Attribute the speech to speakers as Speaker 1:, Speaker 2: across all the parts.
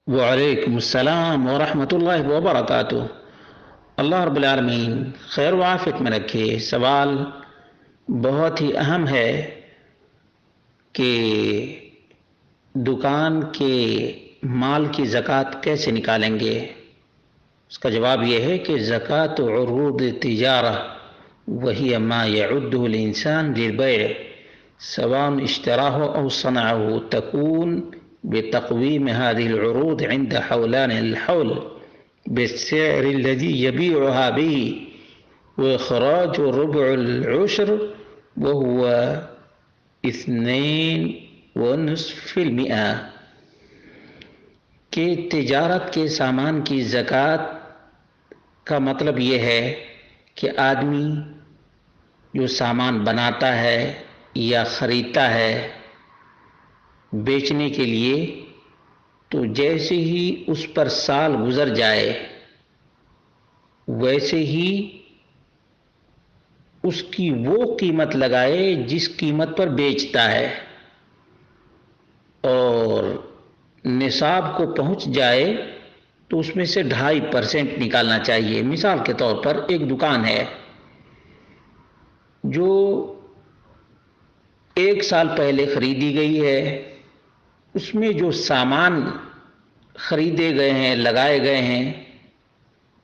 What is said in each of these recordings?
Speaker 1: وعلیکم السلام ورحمۃ اللہ وبرکاتہ۔ اللہ رب العالمین خیر و عافیت میں رکھے۔ سوال بہت ہی اہم ہے کہ دکان کے مال کی زکوٰۃ کیسے نکالیں گے؟ اس کا جواب یہ ہے کہ زکوٰۃ عروض تجارہ وہی ما يعده الإنسان للبيع سواء اشتراه أو صنعه تكون بتقويم هذه العروض عند حولان الحول بالسعر الذي يبيعها به وإخراج ربع العشر وهو 2.5%، کہ تجارت کے سامان کی زکوٰۃ کا مطلب یہ ہے کہ آدمی جو سامان بناتا ہے یا خریدتا ہے بیچنے کے لیے، تو جیسے ہی اس پر سال گزر جائے ویسے ہی اس کی وہ قیمت لگائے جس قیمت پر بیچتا ہے، اور نصاب کو پہنچ جائے تو اس میں سے 2.5% نکالنا چاہیے۔ مثال کے طور پر ایک دکان ہے جو 1 سال پہلے خریدی گئی ہے، اس میں جو سامان خریدے گئے ہیں، لگائے گئے ہیں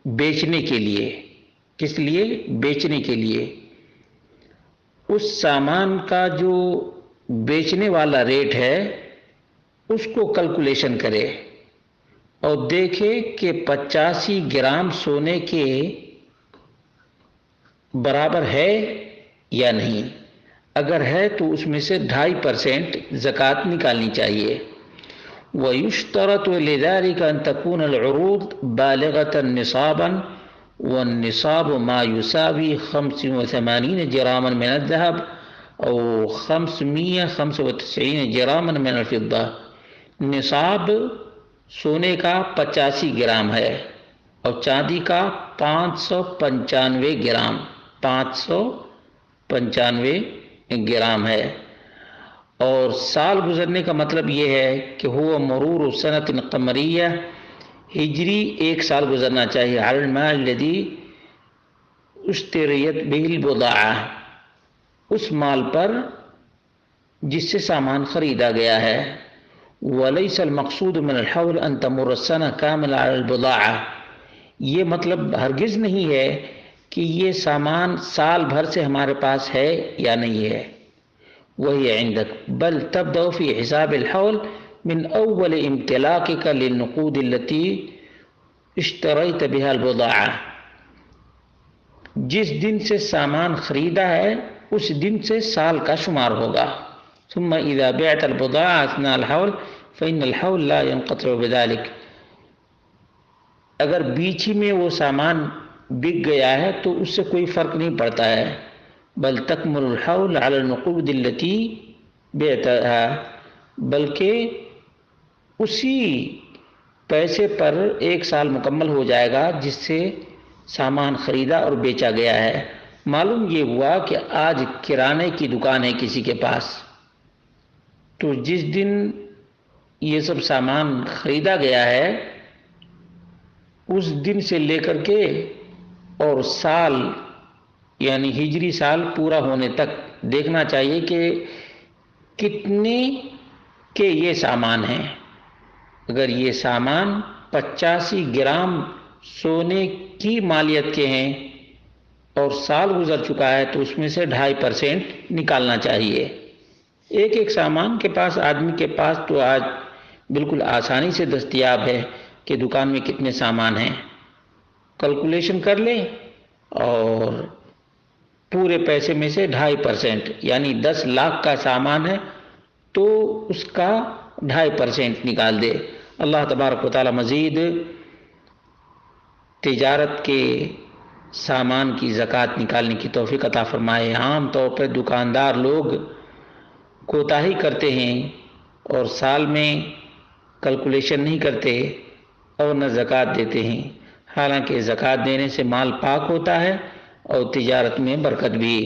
Speaker 1: بیچنے کے لیے، کس لیے؟ بیچنے کے لیے، اس سامان کا جو بیچنے والا ریٹ ہے اس کو کیلکولیشن کرے اور دیکھے کہ 85 گرام سونے کے برابر ہے یا نہیں۔ اگر ہے تو اس میں سے 2.5% زکوٰۃ نکالنی چاہیے۔ وَيُشْتَرَطُ لِذَلِكَ أَن تَكُونَ الْعُرُوض بَالِغَةً نِصَابًا وَالنِّصَابُ مَا يُسَاوِي 85 جراما من الذهب أو 595 جراما من الفضة۔ نصاب سونے کا 85 گرام ہے اور چاندی کا 595 گرام 595 گرام ہے، اور سال گزرنے کا مطلب یہ ہے کہ ہوا مرور سنۃ قمریہ، ہجری 1 سال گزرنا چاہیے، علی المال الذی اشتریت بہ البضاعہ، اس مال پر جس سے سامان خریدا گیا ہے۔ ولیس المقصود من الحول ان تمر السنہ کاملہ علی البضاعہ، یہ مطلب ہرگز نہیں ہے کہ یہ سامان سال بھر سے ہمارے پاس ہے یا نہیں ہے، وہی عندک، بل تبدأ فی حساب الحول من اول امتلاکک للنقود التي اشتریت بها البضاعہ، جس دن سے سامان خریدا ہے اس دن سے سال کا شمار ہوگا۔ ثم اذا بعت البضاعہ اثناء الحول فإن الحول لا ينقطع بذلك، اگر بیچ ہی میں وہ سامان بک گیا ہے تو اس سے کوئی فرق نہیں پڑتا ہے، بل تکمل الحول علی النقود التي بعتها، بلکہ اسی پیسے پر 1 سال مکمل ہو جائے گا جس سے سامان خریدا اور بیچا گیا ہے۔ معلوم یہ ہوا کہ آج کرانے کی دکان ہے کسی کے پاس، تو جس دن یہ سب سامان خریدا گیا ہے اس دن سے لے کر کے اور سال یعنی ہجری سال پورا ہونے تک دیکھنا چاہیے کہ کتنے کے یہ سامان ہیں۔ اگر یہ سامان 85 گرام سونے کی مالیت کے ہیں اور سال گزر چکا ہے تو اس میں سے 2.5% نکالنا چاہیے۔ ایک سامان کے پاس، آدمی کے پاس تو آج بالکل آسانی سے دستیاب ہے کہ دکان میں کتنے سامان ہیں، کیلکولیشن کر لیں اور پورے پیسے میں سے 2.5% یعنی 10 لاکھ کا سامان ہے تو اس کا 2.5% نکال دے۔ اللہ تبارک و تعالی مزید تجارت کے سامان کی زکوٰۃ نکالنے کی توفیق عطا فرمائے۔ عام طور پر دکاندار لوگ کوتاہی کرتے ہیں اور سال میں کیلکولیشن نہیں کرتے اور نہ زکوٰۃ دیتے ہیں، حالانکہ زکوٰۃ دینے سے مال پاک ہوتا ہے اور تجارت میں برکت بھی۔